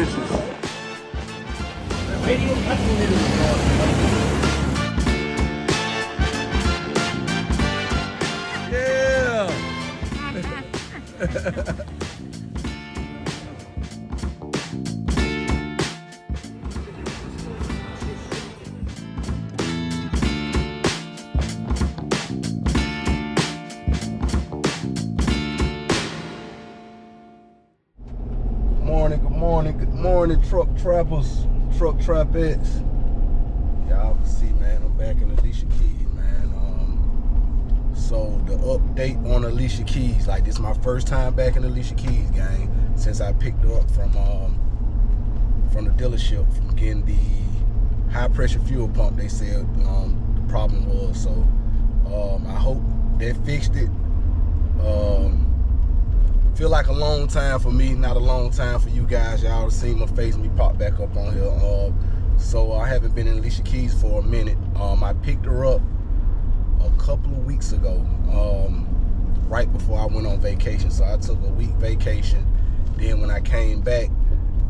trenches. Yeah. Good morning, truck trappers, truck trapettes. Y'all can see, man, I'm back in Alicia Keys, man. So the update on Alicia Keys, like this is my first time back in Alicia Keys, gang, since I picked her up from the dealership from getting the high pressure fuel pump. They said the problem was, so I hope they fixed it. Feel like a long time for me, not a long time for you guys. Y'all have seen my face, me pop back up on here. So I haven't been in Alicia Keys for a minute. I picked her up a couple of weeks ago, right before I went on vacation. So I took a week vacation. Then when I came back,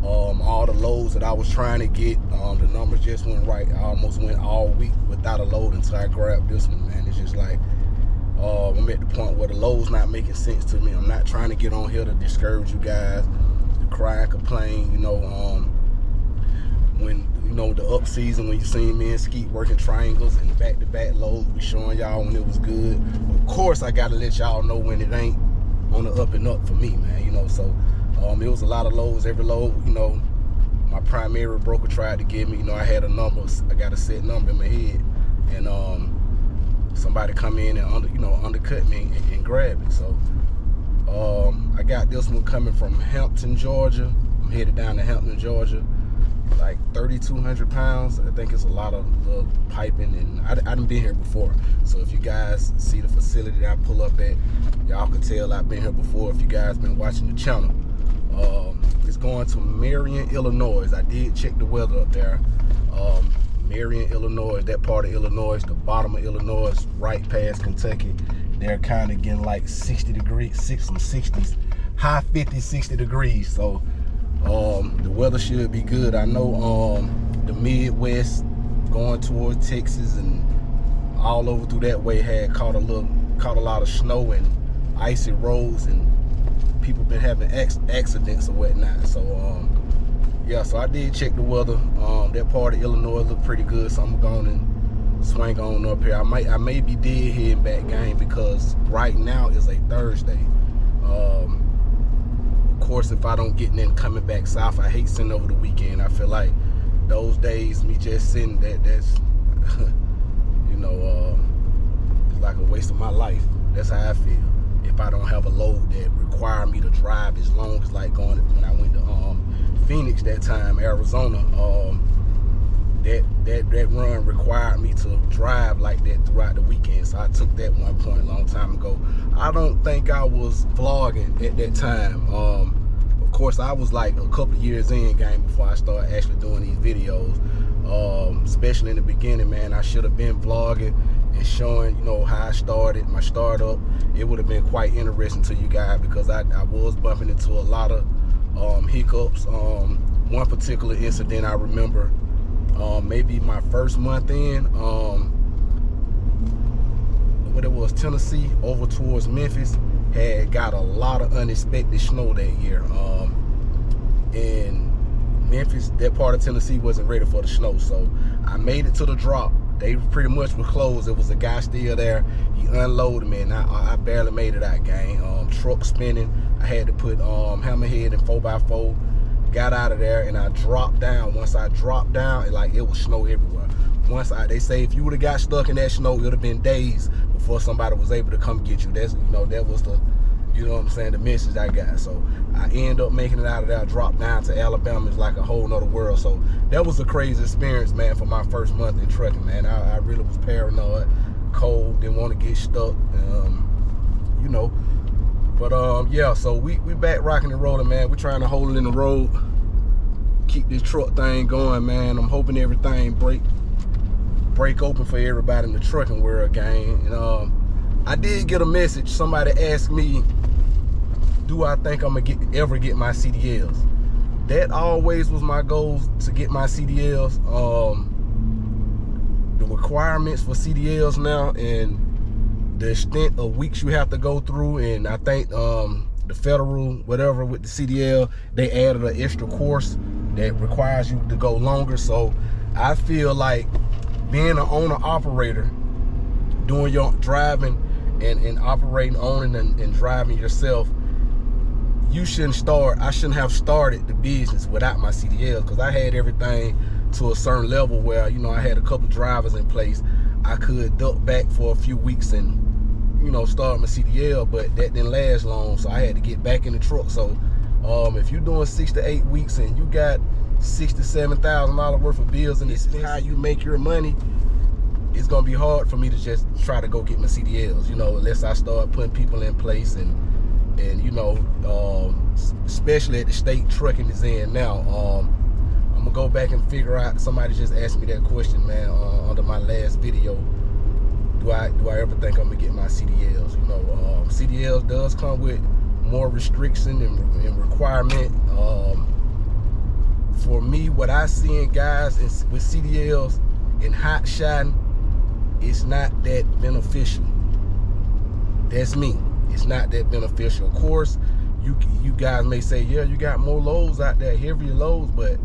all the loads that I was trying to get, the numbers just went right. I almost went all week without a load until I grabbed this one, man. It's just like, I'm at the point where the load's not making sense to me. I'm not trying to get on here to discourage you guys, to cry and complain, you know, when, you know, the up season, when you seen me and Skeet working triangles and back-to-back loads, we showing y'all when it was good. Of course, I gotta let y'all know when it ain't on the up and up for me, man, you know. So it was a lot of loads. Every load, you know, my primary broker tried to give me, you know, I had a number, I got a set number in my head, and somebody come in and undercut me and grab it. So I got this one coming from Hampton, Georgia. I'm headed down to Hampton, Georgia. Like 3,200 pounds. I think it's a lot of piping, and I done been here before. So if you guys see the facility that I pull up at, y'all can tell I've been here before if you guys been watching the channel. It's going to Marion, Illinois. I did check the weather up there. Marion, Illinois, that part of Illinois, the bottom of Illinois, right past Kentucky. They're kind of getting like 60 degrees, some 60s, high 50s, 60 degrees. So the weather should be good. I know the Midwest going toward Texas and all over through that way had caught a lot of snow and icy roads, and people been having accidents or whatnot. So yeah, so I did check the weather. That part of Illinois looked pretty good, so I'm going and swing on up here. I may be dead heading back, gang, because right now is a Thursday. Of course, if I don't get in coming back south, I hate sitting over the weekend. I feel like those days, me just sitting, that's you know, it's like a waste of my life. That's how I feel. If I don't have a load that require me to drive as long as like going when I went to Phoenix that time, Arizona, that run required me to drive like that throughout the weekend. So I took that one point a long time ago. I don't think I was vlogging at that time. Of course, I was like a couple of years in, gang, before I started actually doing these videos. Especially in the beginning, man, I should have been vlogging and showing, you know, how I started my startup. It would have been quite interesting to you guys, because I was bumping into a lot of hiccups. One particular incident I remember, maybe my first month in, what it was, Tennessee over towards Memphis had got a lot of unexpected snow that year. And Memphis, that part of Tennessee wasn't ready for the snow, so I made it to the drop. They pretty much were closed. There was a guy still there. He unloaded me, and I barely made it out, gang. Truck spinning. I had to put hammerhead and 4x4. Got out of there, and I dropped down. Once I dropped down, it was snow everywhere. They say if you would have got stuck in that snow, it would have been days before somebody was able to come get you. That's, you know, that was the, you know what I'm saying, the message I got. So I ended up making it out of there. I dropped down to Alabama. It's like a whole nother world. So that was a crazy experience, man, for my first month in trucking, man. I really was paranoid, cold, didn't want to get stuck, you know. But yeah, so we back rocking and rolling, man. We're trying to hold it in the road, keep this truck thing going, man. I'm hoping everything break open for everybody in the trucking world, gang. And I did get a message. Somebody asked me, do I think I'm gonna ever get my CDLs? that always was my goal, to get my CDLs. The requirements for CDLs now and the extent of weeks you have to go through, and I think the federal whatever with the CDL, they added an extra course that requires you to go longer. So I feel like being an owner operator, doing your driving and operating, owning and driving yourself, I shouldn't have started the business without my CDL, because I had everything to a certain level where, you know, I had a couple drivers in place. I could duck back for a few weeks and, you know, start my CDL, but that didn't last long, so I had to get back in the truck. So if you're doing 6 to 8 weeks and you got $6,000 to $7,000 worth of bills, and this is how you make your money, it's gonna be hard for me to just try to go get my CDLs, you know, unless I start putting people in place and you know, especially at the state trucking is in now. I'm gonna go back and figure out. Somebody just asked me that question, man, under my last video. Do I ever think I'm gonna get my CDLs? You know, CDLs does come with more restriction and requirement. For me, what I see in guys with CDLs and hotshotting, it's not that beneficial. That's me. It's not that beneficial. Of course, you guys may say, yeah, you got more loads out there, heavier loads, but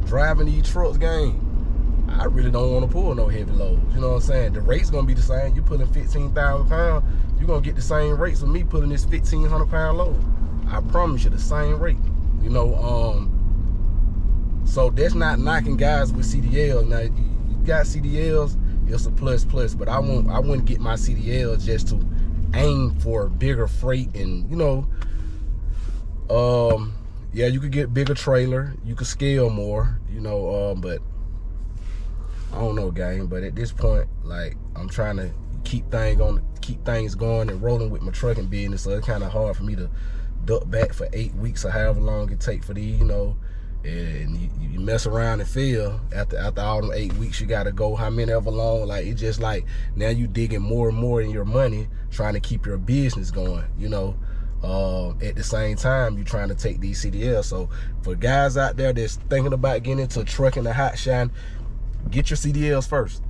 driving these trucks, gang, I really don't want to pull no heavy loads. You know what I'm saying? The rate's gonna be the same. You pulling 15,000 pounds, you're gonna get the same rates with me pulling this 1,500 pound load. I promise you, the same rate. You know, so that's not knocking guys with CDLs. Now, you got CDLs, it's a plus, but I wouldn't get my CDL just to aim for bigger freight. And, you know, yeah, you could get bigger trailer, you could scale more, you know, but I don't know, gang. But at this point, like, I'm trying to keep things going and rolling with my trucking business, so it's kind of hard for me to duck back for 8 weeks or however long it take for these, you know. And you mess around and fail after all them 8 weeks, you gotta go how many ever long. Like, it's just like now you digging more and more in your money trying to keep your business going, you know. At the same time, you're trying to take these CDLs. So for guys out there that's thinking about getting into trucking and hotshotting, get your CDLs first.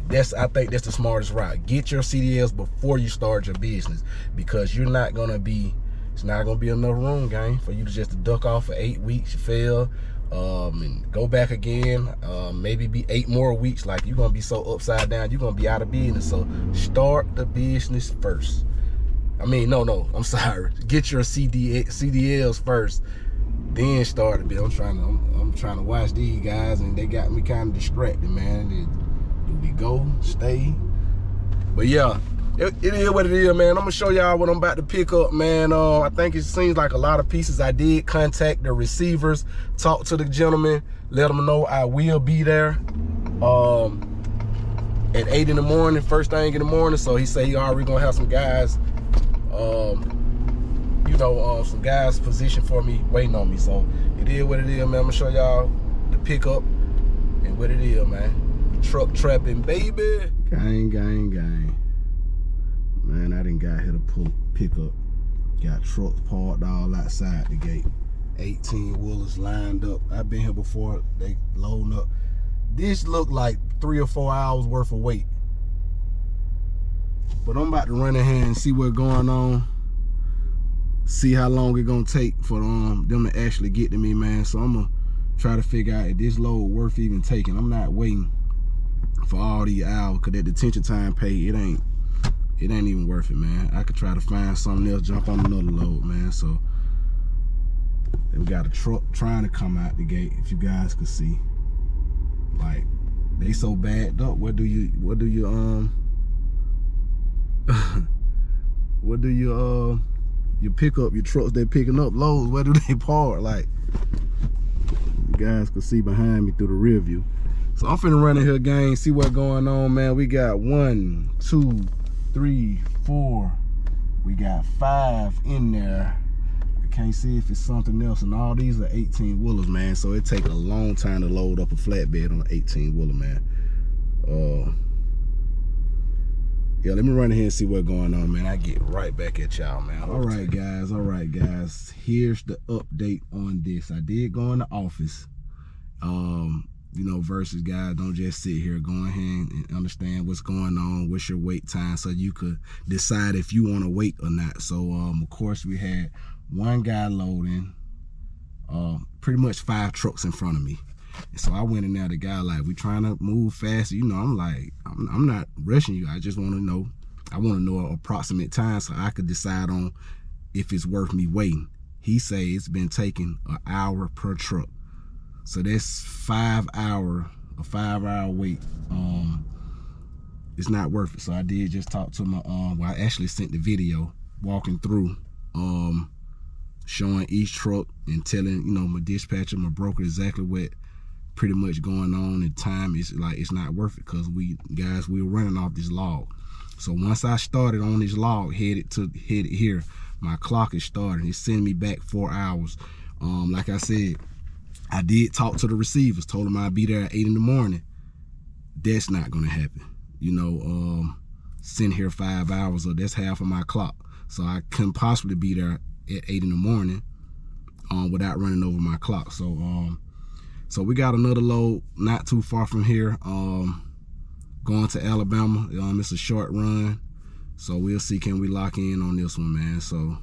I think that's the smartest route. Get your CDLs before you start your business, because it's not gonna be enough room, gang, for you to just duck off for 8 weeks, you fail, and go back again, maybe be 8 more weeks. Like, you're gonna be so upside down, you're gonna be out of business. So start the business first. I mean, no, I'm sorry. Get your CDLs first, then start the business. I'm trying to watch these guys, and they got me kind of distracted, man. Do we go, stay? But yeah, it is what it is, man. I'm gonna show y'all what I'm about to pick up, man. I think it seems like a lot of pieces. I did contact the receivers, talk to the gentleman, let them know I will be there at 8 in the morning, first thing in the morning. So he said he already gonna have some guys, you know, some guys positioned for me, waiting on me. So it is what it is, man. I'm gonna show y'all the pickup and what it is, man. Truck trapping, baby. Gang. Man, I done got here to pick up. Got trucks parked all outside the gate. 18 wheelers lined up. I've been here before. They loading up. This looked like 3 or 4 hours worth of wait. But I'm about to run in here and see what's going on. See how long it's gonna take for them to actually get to me, man. So I'm gonna try to figure out if this load worth even taking. I'm not waiting for all these hours, cause that detention time pay, it ain't even worth it, man. I could try to find something else, jump on another load, man. So we got a truck trying to come out the gate, if you guys could see. Like, they so backed up. What do you you pick up your trucks, they picking up loads, where do they park? Like, you guys can see behind me through the rear view. So I'm finna run in here, gang, see what's going on, man. We got 1, 2, 3, 4. We got 5 in there. I can't see if it's something else. And all these are 18 wheelers, man. So it take a long time to load up a flatbed on an 18 wheeler, man. Yeah, let me run in here and see what's going on, man. I get right back at y'all, man. All right, guys. Here's the update on this. I did go in the office. You know, versus guys, don't just sit here. Go ahead and understand what's going on, what's your wait time, so you could decide if you want to wait or not. So, of course, we had one guy loading, pretty much 5 trucks in front of me. And so I went in there, the guy like, we trying to move faster. You know, I'm like, I'm not rushing you. I just want to know, I want to know an approximate time so I could decide on if it's worth me waiting. He say it's been taking an hour per truck. So that's a 5-hour wait. It's not worth it. So I did just talk to my, well, I actually sent the video walking through, showing each truck and telling, you know, my dispatcher, my broker, exactly what pretty much going on, and time is like, it's not worth it, because we were running off this log. So once I started on this log, headed here, my clock is starting. It's sending me back 4 hours. Like I said, I did talk to the receivers, told them I'd be there at 8 in the morning. That's not gonna happen. You know, sitting here 5 hours, or that's half of my clock. So I couldn't possibly be there at 8 in the morning without running over my clock. So we got another load not too far from here, going to Alabama. It's a short run, so we'll see, can we lock in on this one, man. So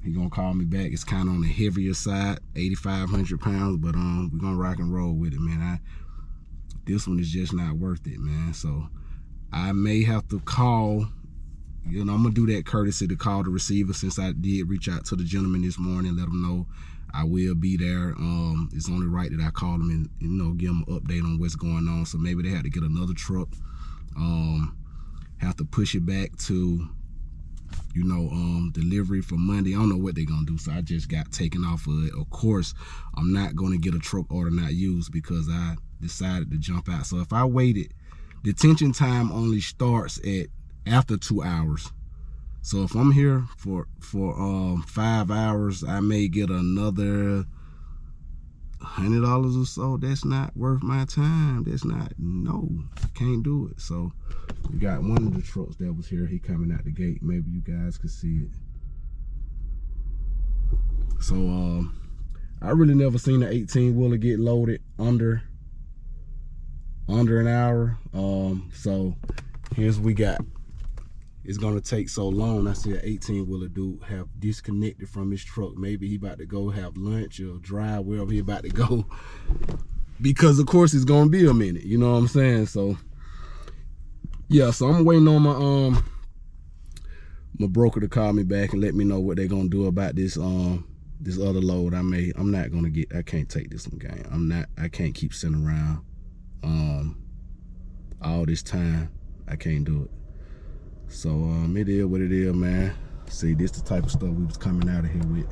he gonna call me back. It's kind of on the heavier side, 8,500 pounds, but we're gonna rock and roll with it, man. This one is just not worth it, man. So I may have to call, you know, I'm gonna do that courtesy to call the receiver, since I did reach out to the gentleman this morning, let him know I will be there. It's only right that I call him and, you know, give him an update on what's going on. So maybe they had to get another truck, have to push it back to, you know, delivery for Monday. I don't know what they're gonna do. So I just got taken off of it. Of course, I'm not gonna get a truck order not used, because I decided to jump out. So if I waited, detention time only starts at after 2 hours. So if I'm here for 5 hours, I may get another $100 or so. That's not worth my time. That's not, no, I can't do it. So we got one of the trucks that was here. He coming out the gate. Maybe you guys could see it. So I really never seen an 18-wheeler get loaded under an hour. So here's what we got. It's gonna take so long. I see an 18-wheeler dude have disconnected from his truck. Maybe he about to go have lunch or drive wherever he about to go, because of course it's gonna be a minute, you know what I'm saying? So yeah, so I'm waiting on my broker to call me back and let me know what they're gonna do about this this other load. I can't take this one, gang. I can't keep sitting around all this time. I can't do it. So it is what it is, man. See, this the type of stuff we was coming out of here with.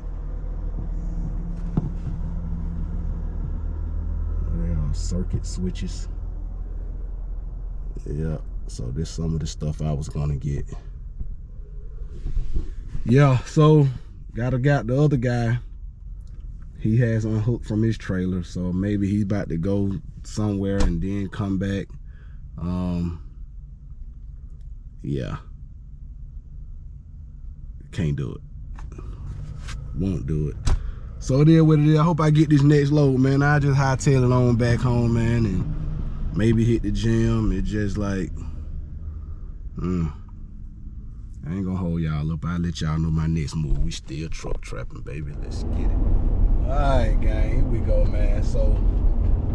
Circuit switches. Yeah, so this some of the stuff I was gonna get. Yeah, so got the other guy. He has unhooked from his trailer, so maybe he's about to go somewhere and then come back. Yeah, can't do it, won't do it. So it is what it is. I hope I get this next load, man. I just hightail it on back home, man, and maybe hit the gym. It's just like, I ain't gonna hold y'all up. I'll let y'all know my next move. We still truck trapping, baby. Let's get it. All right, gang, here we go, man. So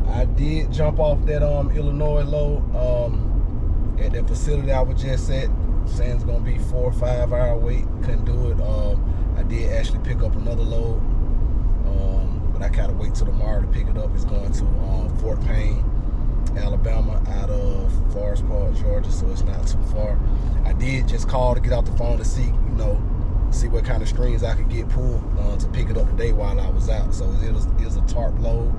I did jump off that Illinois load at that facility I was just at, saying it's gonna be 4 or 5 hour wait. Couldn't do it. I did actually pick up another load, but I gotta wait till tomorrow to pick it up. It's going to Fort Payne, Alabama, out of Forest Park, Georgia, so it's not too far. I did just call to get off the phone to see, you know, see what kind of strings I could get pulled to pick it up today while I was out. So it was a tarp load.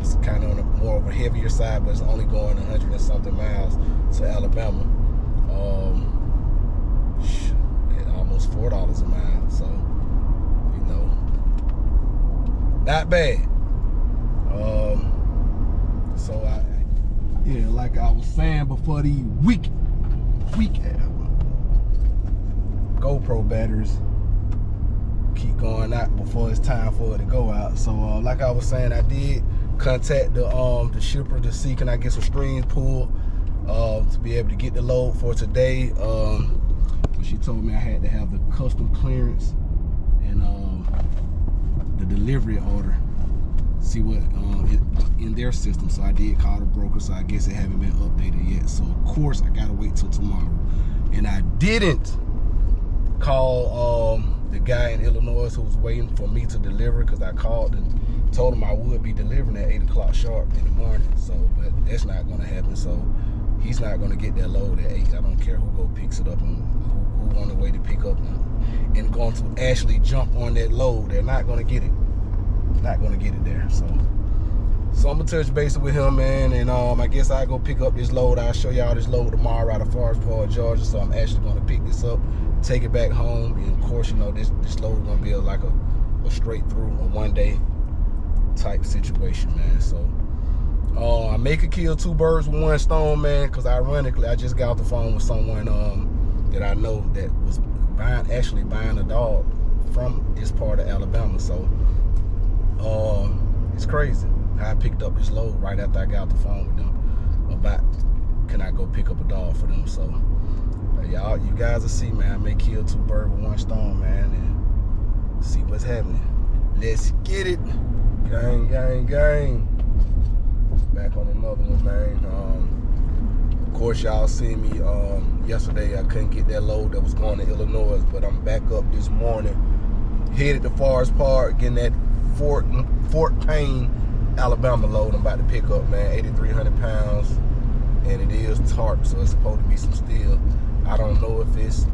It's kind of on more of a heavier side, but it's only going 100 and something miles to Alabama. At almost $4 a mile, so you know, not bad. So yeah, like I was saying before, these weak weak ass. GoPro batteries keep going out before it's time for it to go out. So like I was saying, I did contact the shipper to see can I get some strings pulled to be able to get the load for today. But she told me I had to have the custom clearance and the delivery order, see what in their system. So I did call the broker, so I guess it haven't been updated yet. So of course I gotta wait till tomorrow. And I didn't call the guy in Illinois who was waiting for me to deliver, because I called and told him I would be delivering at 8 o'clock sharp in the morning. So, but that's not gonna happen. So he's not gonna get that load at 8. I don't care who go picks it up and who on the way to pick up and going to actually jump on that load. They're not gonna get it. Not gonna get it there. So I'm gonna touch base with him, man, and I guess I'll go pick up this load. I'll show y'all this load tomorrow out of Forest Park, Georgia. So I'm actually gonna pick this up, take it back home, and of course, you know, this load is gonna be like a straight through, a one-day type situation, man. So I could kill 2 birds with 1 stone, man, because ironically I just got off the phone with someone that I know that was actually buying a dog from this part of Alabama. So it's crazy how I picked up this load right after I got off the phone with them about can I go pick up a dog for them. So y'all, you guys will see, man. I may kill 2 birds with 1 stone, man, and see what's happening. Let's get it. Gang, gang, gang. Back on another one, man. Of course, y'all see me yesterday. I couldn't get that load that was going to Illinois, but I'm back up this morning, headed to Forest Park, getting that Fort Payne, Alabama load I'm about to pick up, man. 8,300 pounds, and it is tarp, so it's supposed to be some steel. I don't know if it's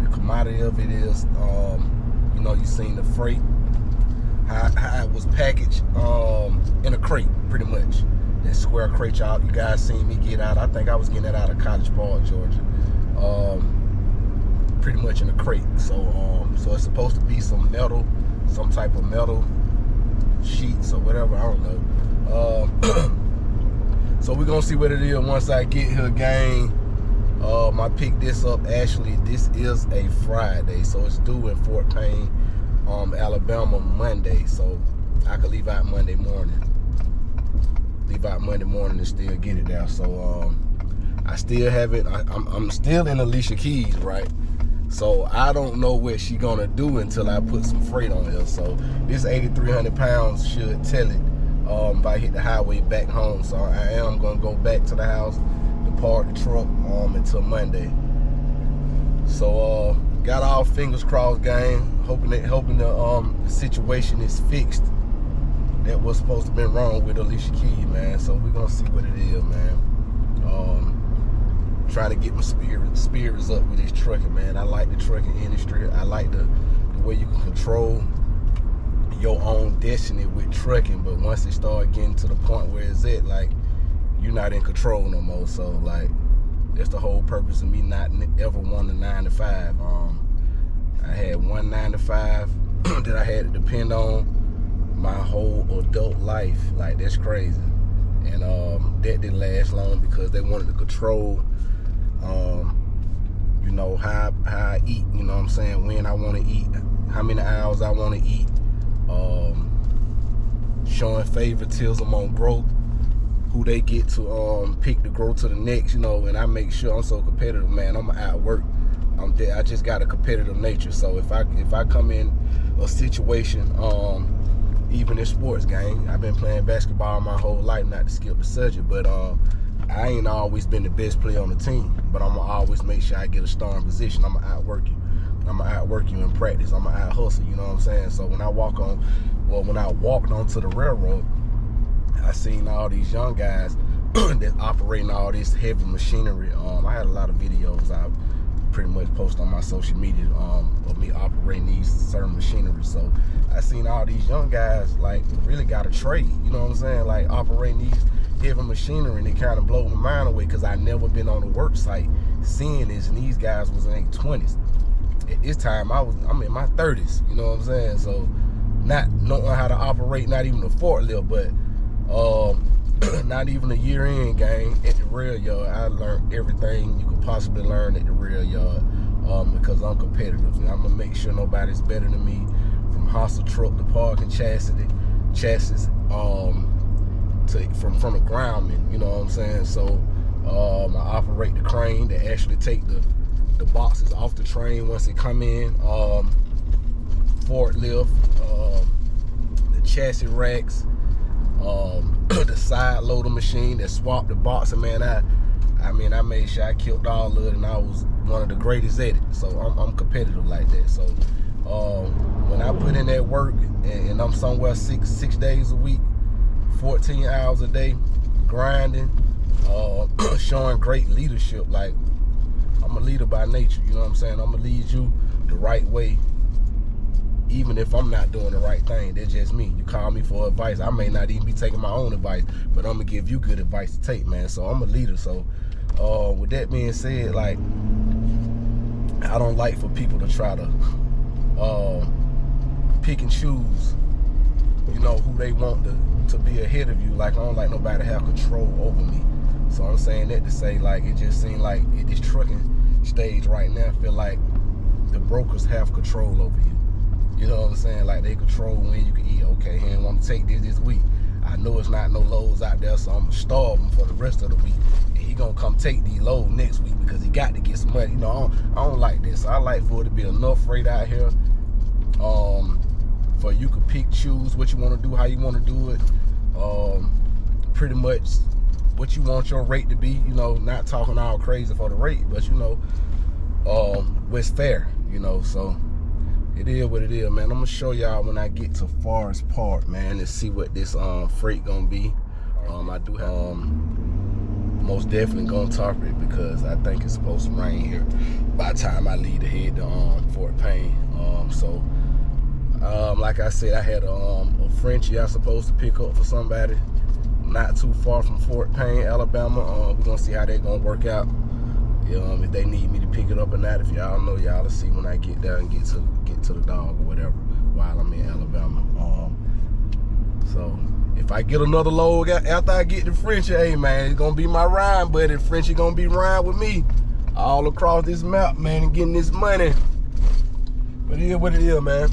the commodity of it is, you know, you seen the freight, how it was packaged in a crate, pretty much. That square crate, y'all, you guys seen me get out. I think I was getting that out of College Park, Georgia. Pretty much in a crate. So it's supposed to be some metal, some type of metal sheets or whatever, I don't know. So we're gonna see what it is once I get here, gang. I picked this up, actually this is a Friday, so it's due in Fort Payne, Alabama, Monday. So I could leave out Monday morning and still get it there. So I still haven't, I'm still in Alicia Keys, right? So I don't know what she gonna do until I put some freight on her. So this 8,300 pounds should tell it if I hit the highway back home. So I am gonna go back to the house to park the truck until Monday. So got all fingers crossed, gang. Hoping the situation is fixed. That was supposed to be wrong with Alicia Keys, man. So we're gonna see what it is, man. Trying to get my spirits up with this trucking, man. I like the trucking industry. I like the way you can control your own destiny with trucking. But once it start getting to the point where it's at, like, you're not in control no more. So like, that's the whole purpose of me not ever wanting a 9 to 5. I had one 9 to 5 that I had to depend on my whole adult life. Like, that's crazy. And that didn't last long because they wanted to control you know, how I eat, you know what I'm saying, when I want to eat, how many hours I want to eat, showing favoritism on growth, who they get to pick to grow to the next, you know. And I make sure I'm so competitive, man. I'm at work. I just got a competitive nature. So if I come in a situation, even in sports, gang, I've been playing basketball my whole life, not to skip the subject, but I ain't always been the best player on the team, but I'm gonna always make sure I get a starting position. I'm gonna outwork you. I'm gonna outwork you in practice. I'm gonna out hustle, you know what I'm saying? So when I walked onto the railroad, I seen all these young guys that operating all this heavy machinery. I had a lot of videos I pretty much post on my social media of me operating these certain machinery. So I seen all these young guys like really got a trade, you know what I'm saying? Like operating these heavy machinery, and it kind of blew my mind away because I never been on a work site seeing this, and these guys was in their 20s. At this time, I'm in my 30s, you know what I'm saying? So not knowing how to operate, not even a forklift, but not even a year in, gang, at the rail yard, I learned everything you could possibly learn at the rail yard, because I'm competitive. And I'm gonna make sure nobody's better than me, from hostile truck to parking chassis, from the groundman, you know what I'm saying? So I operate the crane that actually take the boxes off the train once they come in, forklift, the chassis racks, the side loader machine that swapped the box. And man, I made sure I killed all of it, and I was one of the greatest at it. So I'm competitive like that. So when I put in that work, and I'm somewhere six days a week, 14 hours a day, grinding, showing great leadership. Like, I'm a leader by nature, you know what I'm saying? I'm gonna lead you the right way, even if I'm not doing the right thing. That's just me. You call me for advice, I may not even be taking my own advice, but I'm gonna give you good advice to take, man. So I'm a leader. So with that being said, like, I don't like for people to try to pick and choose, you know, who they want to be ahead of you. Like, I don't like nobody to have control over me. So I'm saying that to say, like, it just seems like at this trucking stage right now, I feel like the brokers have control over you. You know what I'm saying? Like, they control when you can eat. Okay, he ain't want to take this week. I know it's not no loads out there, so I'm going to starve him for the rest of the week. And he going to come take these loads next week because he got to get some money. You know, I don't like this. I like for it to be enough freight out here, for you could pick, choose what you want to do, how you want to do it. Pretty much what you want your rate to be, you know, not talking all crazy for the rate, but you know, what's fair, you know. So it is what it is, man. I'm gonna show y'all when I get to Forest Park, man, and see what this freight gonna be. I do have most definitely gonna Tarping, because I think it's supposed to rain here by the time I leave to head to Fort Payne. Like I said, I had a Frenchie I supposed to pick up for somebody not too far from Fort Payne, Alabama. We're gonna see how that's gonna work out. If they need me to pick it up or not. If y'all know, y'all will see when I get there and get to the dog or whatever while I'm in Alabama. So if I get another load after I get the Frenchie, hey man, it's gonna be my ride, buddy. Frenchie gonna be riding with me all across this map, man, and getting this money. But it is what it is, man.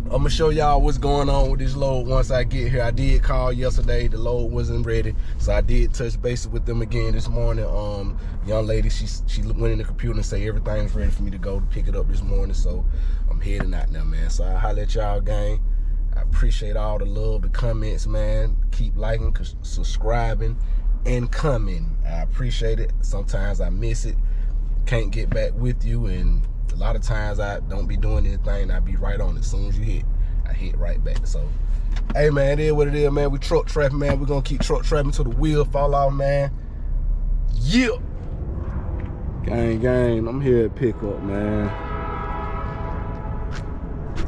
I'm gonna show y'all what's going on with this load once I get here. I did call yesterday, the load wasn't ready, so I did touch base with them again this morning. Young lady, she went in the computer and say everything's ready for me to go to pick it up this morning, so I'm heading out now, man. So I holler at y'all, gang. I appreciate all the love, the comments, man. Keep liking, subscribing, and coming. I appreciate it. Sometimes I miss it, can't get back with you, and a lot of times I don't be doing anything. I be right on it. As soon as you hit, I hit right back. So, hey man, it is what it is, man. We truck trapping, man. We're gonna keep truck trapping till the wheel fall off, man. Yeah. Gang, I'm here at pickup, man.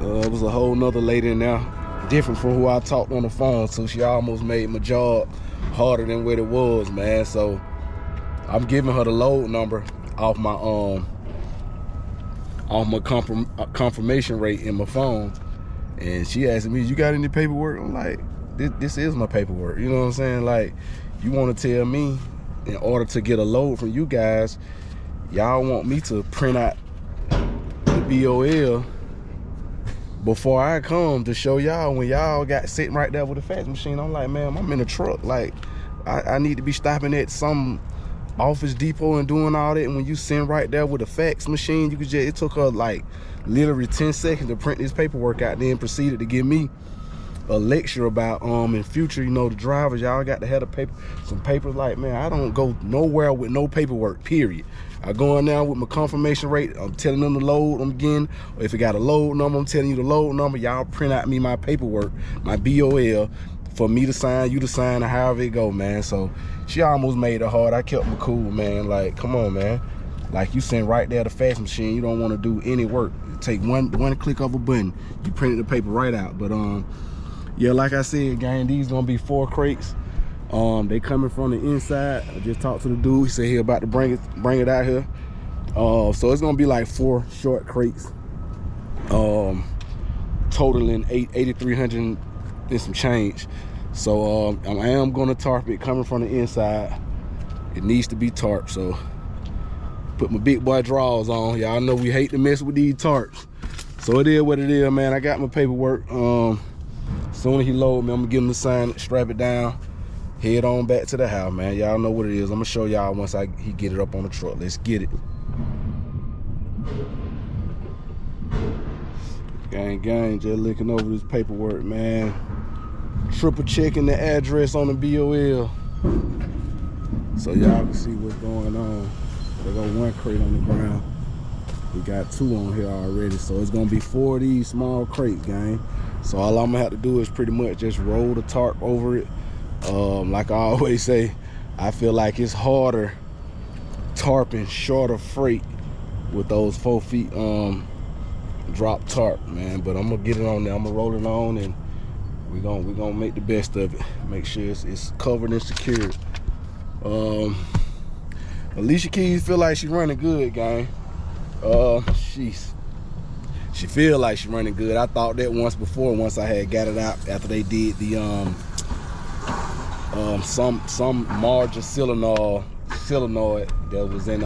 It was a whole nother lady in there, different from who I talked on the phone to. She almost made my job harder than what it was, man. So I'm giving her the load number off my confirmation rate in my phone, and she asked me, you got any paperwork? I'm like, this is my paperwork. You know what I'm saying? Like, you want to tell me in order to get a load from you guys, y'all want me to print out the BOL before I come to show y'all, when y'all got sitting right there with a fax machine. I'm like, man, I'm in a truck. Like, I need to be stopping at some Office Depot and doing all that. And when you send right there with a fax machine, you could just, it took her like literally 10 seconds to print this paperwork out, then proceeded to give me a lecture about in future, you know, the drivers, y'all got to have some papers. Like, man, I don't go nowhere with no paperwork, period. I go in there with my confirmation rate, I'm telling them to load them again, or if it got a load number, I'm telling you the load number. Y'all print out me my paperwork, my BOL, for me to sign, you to sign, or however it go, man. So she almost made it hard. I kept me cool, man. Like, come on, man. Like, you send right there the fax machine, you don't want to do any work. Take one click of a button, you printed the paper right out. But yeah, like I said, gang, these gonna be 4 crates. They coming from the inside. I just talked to the dude. He said he about to bring it out here. So it's gonna be like 4 short crates, totaling 8,300 and some change. So I am gonna tarp it coming from the inside. It needs to be tarped, so put my big boy drawers on. Y'all know we hate to mess with these tarps. So it is what it is, man. I got my paperwork. Soon as he load me, I'm gonna give him the sign, strap it down, head on back to the house, man. Y'all know what it is. I'm gonna show y'all once he get it up on the truck. Let's get it. Gang, just looking over this paperwork, man. Triple checking the address on the BOL, so y'all can see what's going on. They got one crate on the ground. We got 2 on here already, so it's gonna be 4 of these small crates, gang. So all I'm gonna have to do is pretty much just roll the tarp over it. Like I always say, I feel like it's harder tarping shorter freight with those 4 feet drop tarp, man. But I'm gonna get it on there. I'm gonna roll it on, and we're gonna make the best of it. Make sure it's covered and secured. Alicia Keys feel like she running good, gang. She feel like she running good. I thought that once I had got it out after they did the some margin solenoid that was in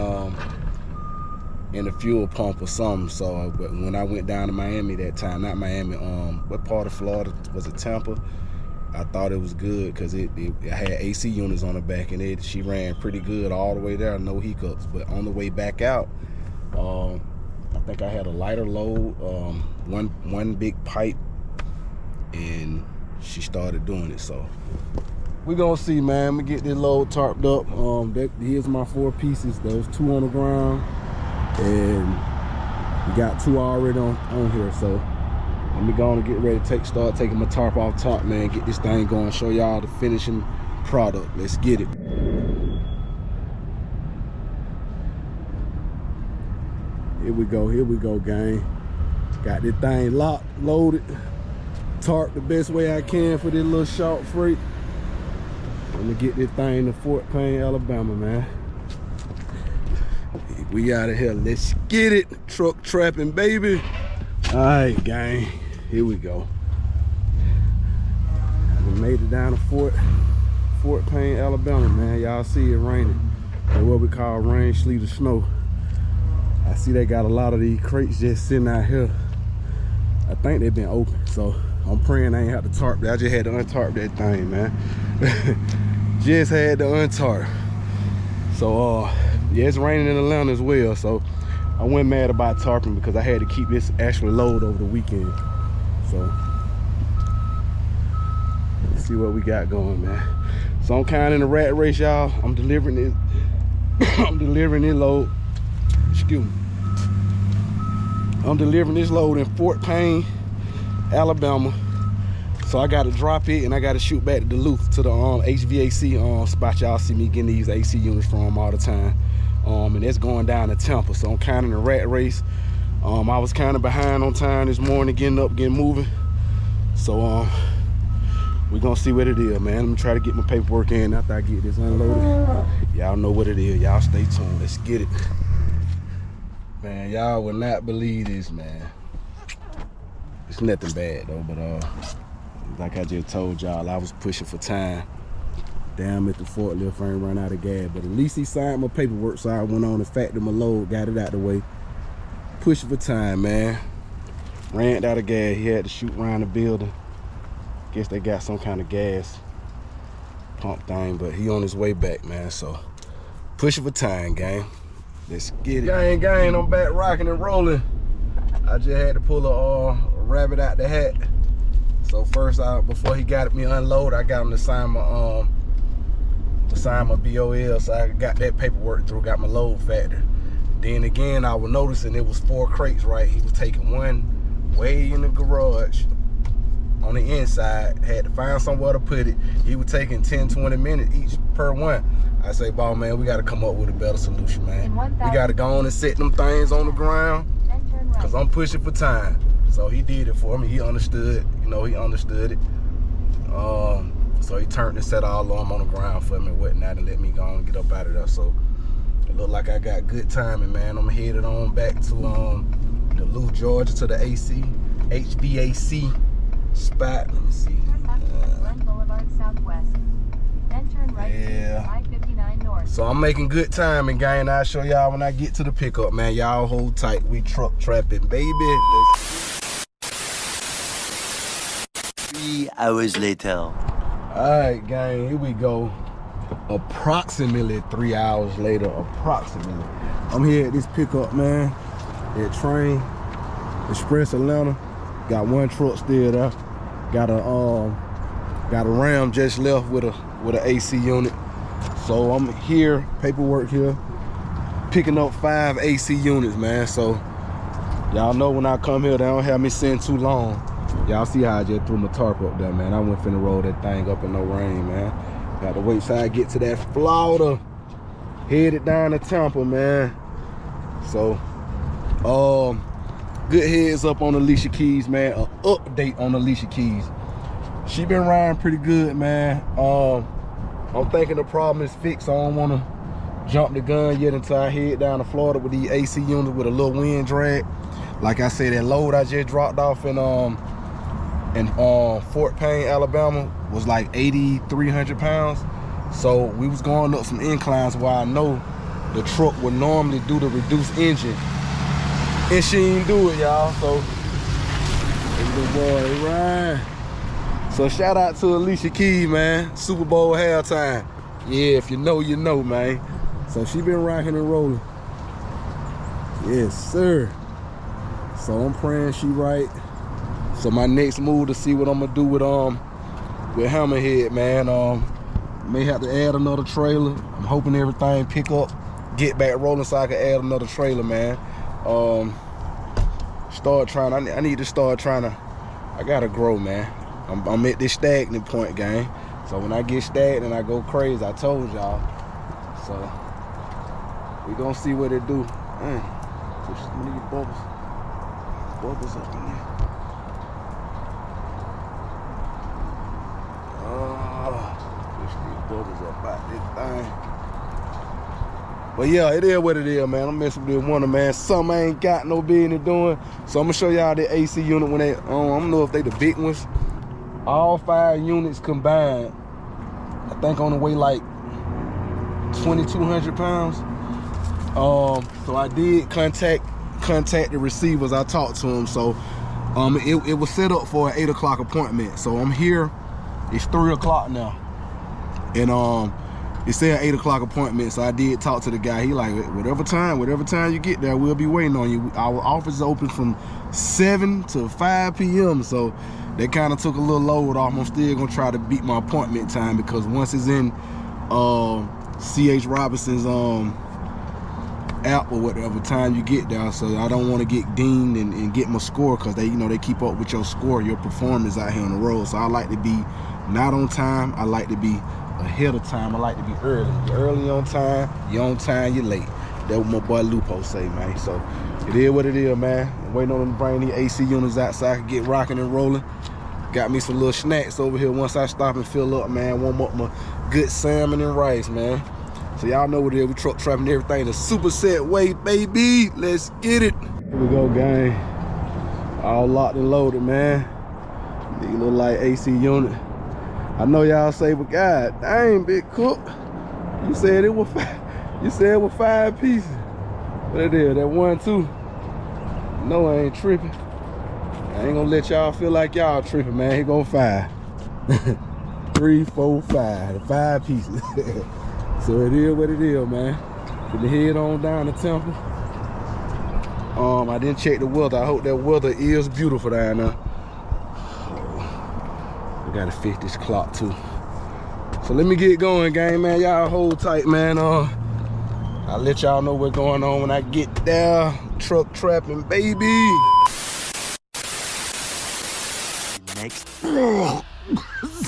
the fuel pump or something. So but when I went down to Miami that time, not Miami, what part of Florida was it? Tampa. I thought it was good because it had AC units on the back, and she ran pretty good all the way there, no hiccups. But on the way back out, I think I had a lighter load, one big pipe, and she started doing it. So we're gonna see, man. I'm gonna get this load tarped up. Here's my 4 pieces. Those 2 on the ground, and we got 2 already on here. So let me go and get ready to start taking my tarp off top, man. Get this thing going, show y'all the finishing product. Let's get it. Here we go, gang. Got this thing locked, loaded, tarp the best way I can for this little short freight. Let me get this thing to Fort Payne, Alabama, man. We out of here. Let's get it. Truck trapping, baby. All right, gang. Here we go. We made it down to Fort Payne, Alabama, man. Y'all see it raining. Or what we call rain, sleet, or snow. I see they got a lot of these crates just sitting out here. I think they've been open, so I'm praying I ain't have to tarp that. I just had to untarp that thing, man. Just had to untarp. So yeah, it's raining in Atlanta as well, so I wasn't mad about tarping because I had to keep this actual load over the weekend. So let's see what we got going, man. So I'm kind of in a rat race, y'all. I'm delivering it. I'm delivering this load. Excuse me. I'm delivering this load in Fort Payne, Alabama. So I got to drop it and I got to shoot back to Duluth to the HVAC spot y'all see me getting these AC units from all the time. And that's going down to Tampa. So I'm kind of in a rat race. I was kind of behind on time this morning, getting up, getting moving. So we're gonna see what it is, man. I'm gonna try to get my paperwork in after I get this unloaded. Y'all know what it is. Y'all stay tuned. Let's get it. Man, y'all will not believe this, man. It's nothing bad though, but like I just told y'all, I was pushing for time. Damn it, the forklift ain't run out of gas, but at least he signed my paperwork, so I went on and factored my load, got it out the way. Pushing for time, man. Ran out of gas. He had to shoot around the building. Guess they got some kind of gas pump thing, but he on his way back, man. So pushing for time, gang. Let's get it. Gang, I'm back rocking and rolling. I just had to pull a rabbit out the hat. So first, before he got me unloaded, I got him to sign my BOL, so I got that paperwork through, got my load factor. Then again, I was noticing it was 4 crates, right? He was taking one way in the garage on the inside, had to find somewhere to put it. He was taking 10-20 minutes each per one. I say, ball man, we got to come up with a better solution, man. We got to go on and set them things on the ground, because I'm pushing for time. So he did it for me. He understood, you know, he understood it. So he turned and set all of them on the ground for me and whatnot and let me go on and get up out of there. So it looked like I got good timing, man. I'm headed on back to Duluth, Georgia, to the HVAC spot. Let me see. Boulevard Southwest. Then turn right to I-59 North. So I'm making good timing, gang. I'll show y'all when I get to the pickup, man. Y'all hold tight. We truck trapping, baby. 3 hours later. Alright, gang, here we go. Approximately 3 hours later, approximately. I'm here at this pickup, man. At Train Express Atlanta. Got one truck still there. Got a Ram just left with a AC unit. So I'm here, paperwork here, picking up 5 AC units, man. So y'all know when I come here, they don't have me sitting too long. Y'all see how I just threw my tarp up there, man. I went finna roll that thing up in no rain, man. Got to wait till I get to that Florida. Headed down to Tampa, man. So, good heads up on Alicia Keys, man. An update on Alicia Keys. She been riding pretty good, man. I'm thinking the problem is fixed. I don't want to jump the gun yet until I head down to Florida with the AC unit with a little wind drag. Like I said, that load I just dropped off in Fort Payne, Alabama was like 8,300 pounds. So we was going up some inclines where I know the truck would normally do the reduced engine. And she didn't do it, y'all. So, the boy ride. So shout out to Alicia Keys, man. Super Bowl halftime. Yeah, if you know, you know, man. So she been rocking and rolling. Yes, sir. So I'm praying she right. So my next move to see what I'm gonna do with Hammerhead, man. May have to add another trailer. I'm hoping everything pick up, get back rolling so I can add another trailer, man. I need to start trying to, I gotta grow, man. I'm at this stagnant point, gang. So when I get stagnant, I go crazy. I told y'all. So we gonna see what it do. Push some of these bubbles up in there. Push these bubbles up out this thing. But yeah, it is what it is, man. I'm messing with this Wonder, man. Something I ain't got no business doing. So I'm gonna show y'all the AC unit when they, I don't know if they the big ones. All 5 units combined, I think on the way like 2,200 pounds. So I did contact the receivers. I talked to them. So it was set up for an 8 o'clock appointment. So I'm here. It's 3 o'clock now, and it said 8 o'clock appointment. So I did talk to the guy. He like, whatever time you get there, we'll be waiting on you. Our office is open from 7 to 5 p.m. So they kind of took a little load off. I'm still gonna try to beat my appointment time, because once it's in C.H. Robinson's app or whatever time you get there, so I don't want to get dinged and get my score, because they, you know, they keep up with your score, your performance out here on the road. So I like to be not on time. I like to be ahead of time. I like to be early. You're early on time, you're on time, you're late. That's what my boy Lupo say, man. So it is what it is, man. I'm waiting on them to bring these AC units out so I can get rocking and rolling. Got me some little snacks over here once I stop and fill up, man. Warm up my good salmon and rice, man. So y'all know what it is. We truck trapping everything the super set way, baby. Let's get it. Here we go, gang. All locked and loaded, man. These little light AC unit. I know y'all say, but God dang, Big Cook, you said it was 5. You said it was 5 pieces. What it is? That 1, 2. No, I ain't tripping. I ain't gonna let y'all feel like y'all tripping, man. Here go 5. 3, 4, 5. 5 pieces. So it is what it is, man. Put the head on down to Tampa. I didn't check the weather. I hope that weather is beautiful down there. I gotta fix this clock too. So let me get going, gang, man. Y'all hold tight, man. I'll let y'all know what's going on when I get there. Truck trapping, baby.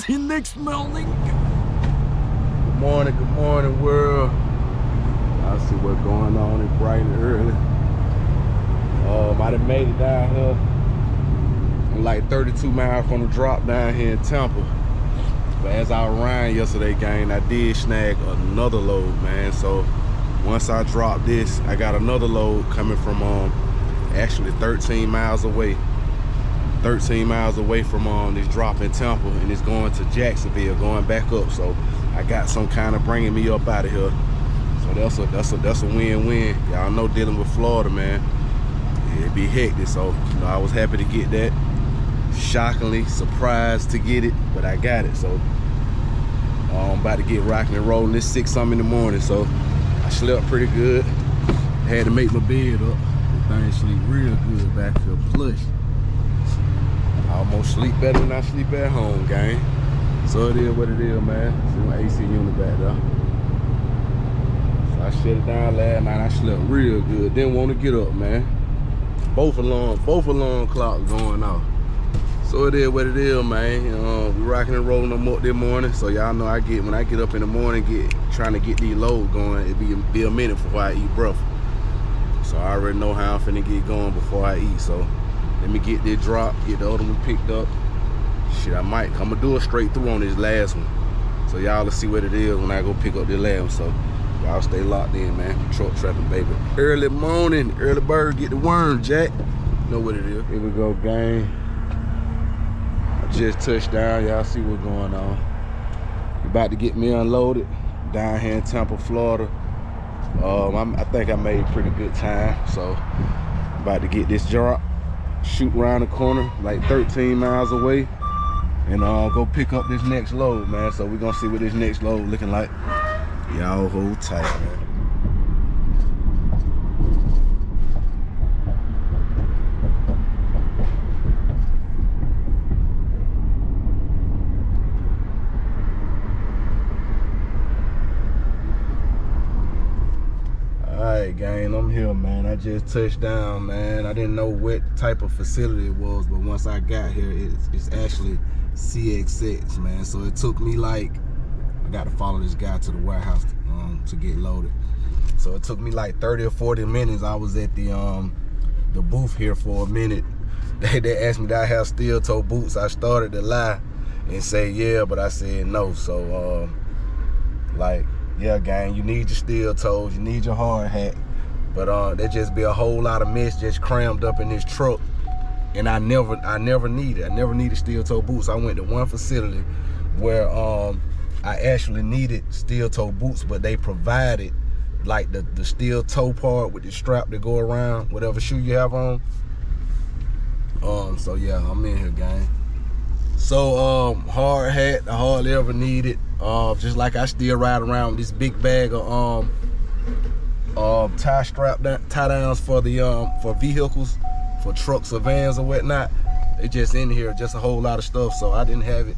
The next morning. Good morning, world. I see what's going on. It's bright and early. I done made it down here. I'm like 32 miles from the drop down here in Tampa. But as I ran yesterday, gang, I did snag another load, man. So once I drop this, I got another load coming from actually 13 miles away. 13 miles away from this drop in Tampa, and it's going to Jacksonville, going back up. So I got some kind of bringing me up out of here. So that's a win-win. Y'all know dealing with Florida, man, it'd be hectic. So you know, I was happy to get that. Shockingly surprised to get it, but I got it. So I'm about to get rocking and rolling. It's 6-something in the morning, so I slept pretty good. Had to make my bed up. The thing sleep real good back here, plush. I almost sleep better than I sleep at home, gang. So it is what it is, man. See my AC unit back there. So I shut it down last night. I slept real good. Didn't want to get up, man. Both alarm clocks going off. So it is what it is, man. We rocking and rolling them up this morning. So y'all know when I get up in the morning, trying to get these loads going, it be a minute before I eat breakfast. So I already know how I'm finna get going before I eat. So let me get this drop, get the other one picked up. Shit, I'm gonna do it straight through on this last one. So y'all will see what it is when I go pick up this last one. So y'all stay locked in, man. Truck trapping, baby. Early morning, early bird, get the worm, Jack. You know what it is. Here we go, gang. I just touched down. Y'all see what's going on. About to get me unloaded down here in Tampa, Florida. I think I made pretty good time. So about to get this drop, shoot around the corner, like 13 miles away, and go pick up this next load, man. So we're gonna see what this next load looking like. Y'all hold tight, man. Alright, gang, I'm here, man. I just touched down, man. I didn't know what type of facility it was, but once I got here, it's actually CXX, man. So it took me I got to follow this guy to the warehouse to get loaded. So it took me like 30 or 40 minutes. I was at the booth here for a minute. They asked me, did I have steel toe boots? I started to lie and say yeah, but I said no. So yeah, gang, you need your steel toes, you need your hard hat, but there just be a whole lot of mess just crammed up in this truck, and I never needed steel toe boots. I went to one facility where I actually needed steel toe boots, but they provided like the steel toe part with the strap that go around whatever shoe you have on. So yeah, I'm in here, gang. So hard hat, I hardly ever need it. Just like I still ride around with this big bag of tie downs for the for vehicles, for trucks or vans or whatnot. They just in here, just a whole lot of stuff. So I didn't have it.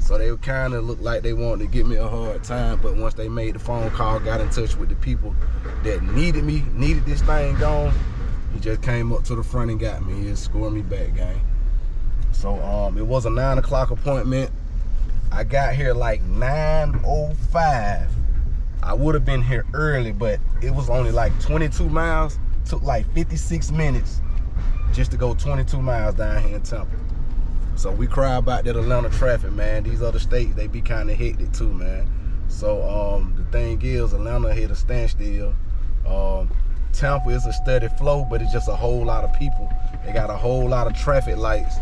So they kind of looked like they wanted to give me a hard time, but once they made the phone call, got in touch with the people that needed this thing gone, he just came up to the front and got me. He scored me back, gang. So it was a 9 o'clock appointment. I got here like 9:05. I would have been here early, but it was only like 22 miles. Took like 56 minutes just to go 22 miles down here in Tampa. So we cry about that Atlanta traffic, man. These other states, they be kind of hectic too, man. So the thing is, Atlanta hit a standstill. Tampa is a steady flow, but it's just a whole lot of people. They got a whole lot of traffic lights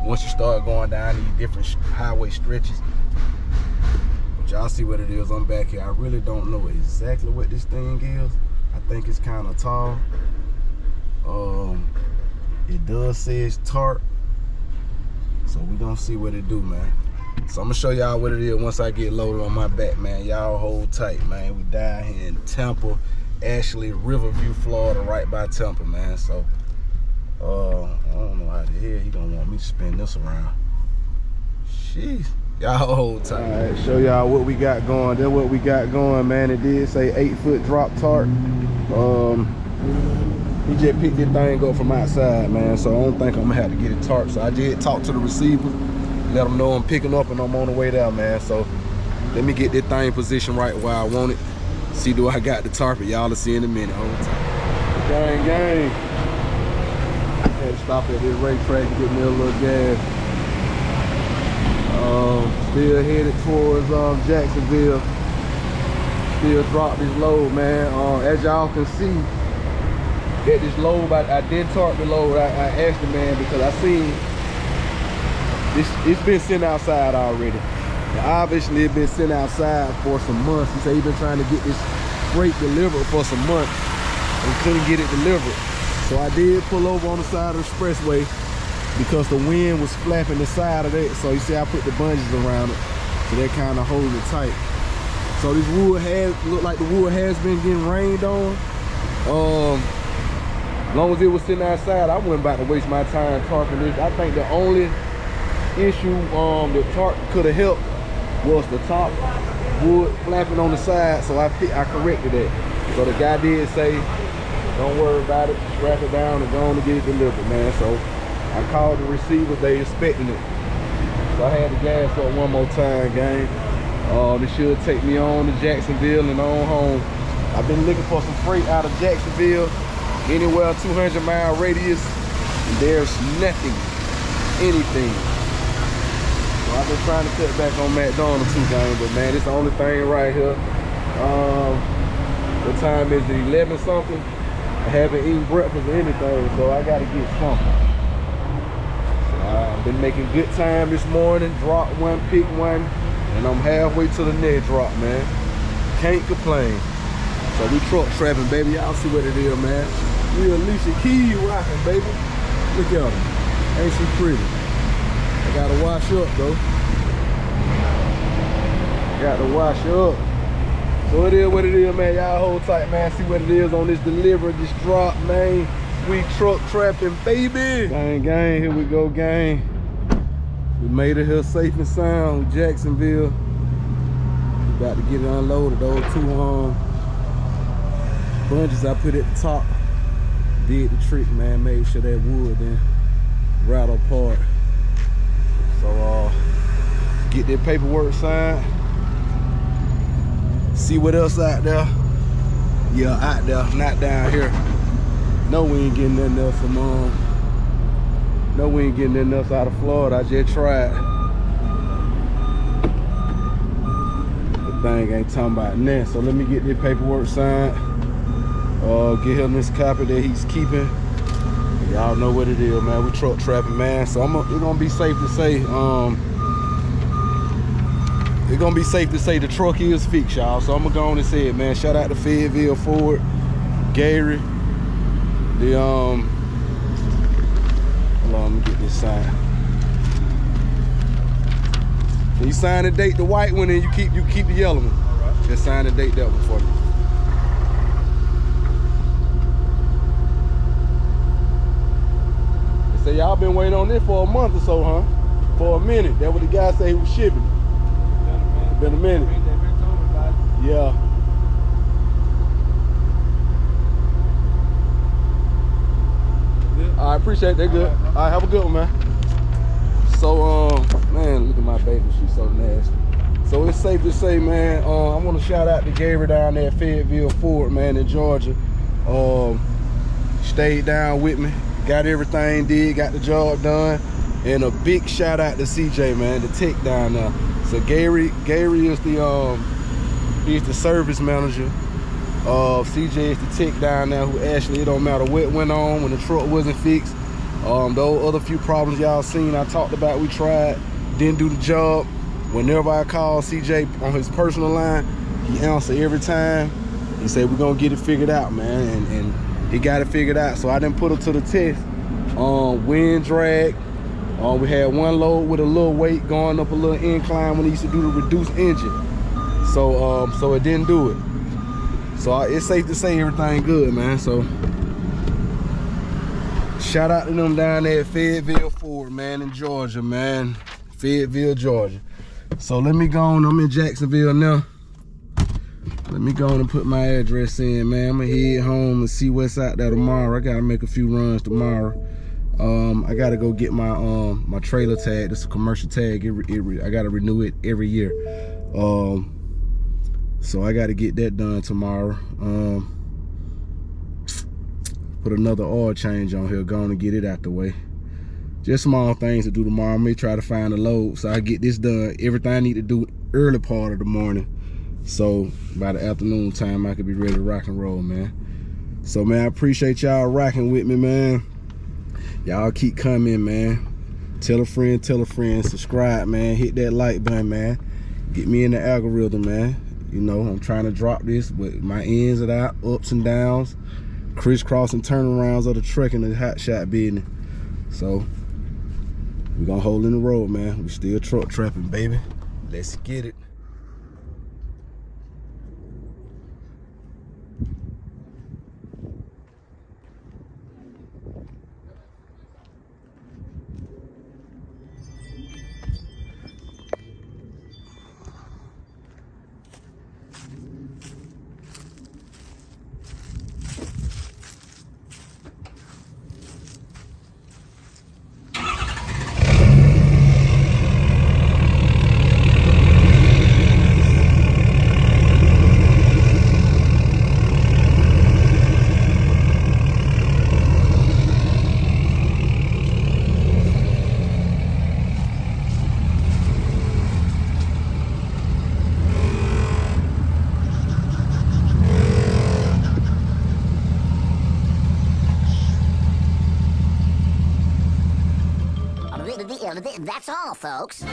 once you start going down these different highway stretches. But y'all see what it is. I'm back here. I really don't know exactly what this thing is. I think it's kind of tall. It does say it's tarp. So we're gonna see what it do, man. So I'm gonna show y'all what it is once I get loaded on my back, man. Y'all hold tight, man. We down here in Tampa, actually Riverview, Florida, right by Tampa, man. So I don't know how the hell he gonna want me to spin this around. Jeez. Y'all hold tight. All right, show y'all what we got going. That's what we got going, man. It did say 8-foot drop tarp. He just picked this thing up from outside, man. So I don't think I'm gonna have to get it tarp. So I did talk to the receiver, let them know I'm picking up and I'm on the way there, man. So let me get this thing positioned right where I want it. See, do I got the tarp? Y'all will see in a minute. Hold tight. Gang. I had to stop at this racetrack to get me a little gas. Still headed towards Jacksonville. Still drop this load, man. As y'all can see, get this load, I did tarp the load. I asked the man because I seen It's been sitting outside already. And obviously it's been sitting outside for some months. He said he's been trying to get this freight delivered for some months and couldn't get it delivered. So I did pull over on the side of the expressway because the wind was flapping the side of that. So you see I put the bungees around it, so that kind of holds it tight. So this wood look like the wood has been getting rained on. As long as it was sitting outside, I wasn't about to waste my time tarping this. I think the only issue the tarp could have helped was the top wood flapping on the side, so I corrected that. So the guy did say, don't worry about it, strap it down and go on to get it delivered, man. So I called the receiver, they expecting it. So I had to gas up one more time, gang. This should take me on to Jacksonville and on home. I've been looking for some freight out of Jacksonville, anywhere 200-mile radius, and there's nothing, anything. So I've been trying to cut back on McDonald's too, gang, but man, it's the only thing right here. The time is 11 something. I haven't eaten breakfast or anything, so I gotta get something. I've been making good time this morning, drop one, pick one, and I'm halfway to the next drop, man. Can't complain. So we truck trapping, baby. Y'all see what it is, man. We Alicia Keys rocking, baby. Look at them. Ain't she pretty? I gotta wash up, though. Gotta wash up. So it is what it is, man. Y'all hold tight, man. See what it is on this delivery, this drop, man. We truck trapping, baby. Gang, gang, here we go, gang. We made it here safe and sound with Jacksonville. We about to get it unloaded. Those two bungees I put at the top did the trick, man. Made sure that wood then rattle apart. So get that paperwork signed. See what else out there. Yeah, out there, not down here. No, we ain't getting nothing else from no, we ain't getting nothing else out of Florida. I just tried. The thing ain't talking about nothing. So let me get this paperwork signed. Get him this copy that he's keeping. Y'all know what it is, man. We truck trapping, man. So it's gonna be safe to say, it's gonna be safe to say the truck is fixed, y'all. So I'm gonna go on and say it, man. Shout out to Fayetteville Ford, Gary. The hold on, let me get this signed. Can you sign and date the white one and you keep the yellow one? All right. Just sign and date that one for me. They say y'all been waiting on this for a month or so, huh? For a minute. That's what the guy said he was shipping. Been a minute. Yeah. I appreciate that. Good. All right, have a good one, man. So, man, look at my baby. She's so nasty. So it's safe to say, man, I want to shout out to Gary down there at Fayetteville Ford, man, in Georgia. Stayed down with me, got everything did, got the job done. And a big shout out to CJ, man, the tech down there. So Gary is he's the service manager. CJ is the tech down there who actually, it don't matter what went on when the truck wasn't fixed. Those other few problems y'all seen, I talked about, we tried, didn't do the job. Whenever I call CJ on his personal line, he answered every time. He said, we're gonna get it figured out, man, and he got it figured out. So I didn't put it to the test. Wind drag. We had one load with a little weight going up a little incline when he used to do the reduced engine. So it didn't do it. So it's safe to say everything good, man. So shout out to them down there at Fayetteville Ford, man, in Georgia, man. Fayetteville, Georgia. So let me go on, I'm in Jacksonville now. Let me go on and put my address in, man. I'm gonna head home and see what's out there tomorrow. I gotta make a few runs tomorrow. I gotta go get my my trailer tag. This is a commercial tag. I gotta renew it every year. So I gotta get that done tomorrow. Put another oil change on here, go on and get it out the way. Just small things to do tomorrow. I may try to find a load so I get this done. Everything I need to do early part of the morning. So by the afternoon time, I could be ready to rock and roll, man. So man, I appreciate y'all rocking with me, man. Y'all keep coming, man. Tell a friend, subscribe, man. Hit that like button, man. Get me in the algorithm, man. You know, I'm trying to drop this, but my ins and out, ups and downs, crisscrossing turnarounds of the trucking and hotshot business. So we're gonna hold in the road, man. We still truck trapping, baby. Let's get it. That's all, folks.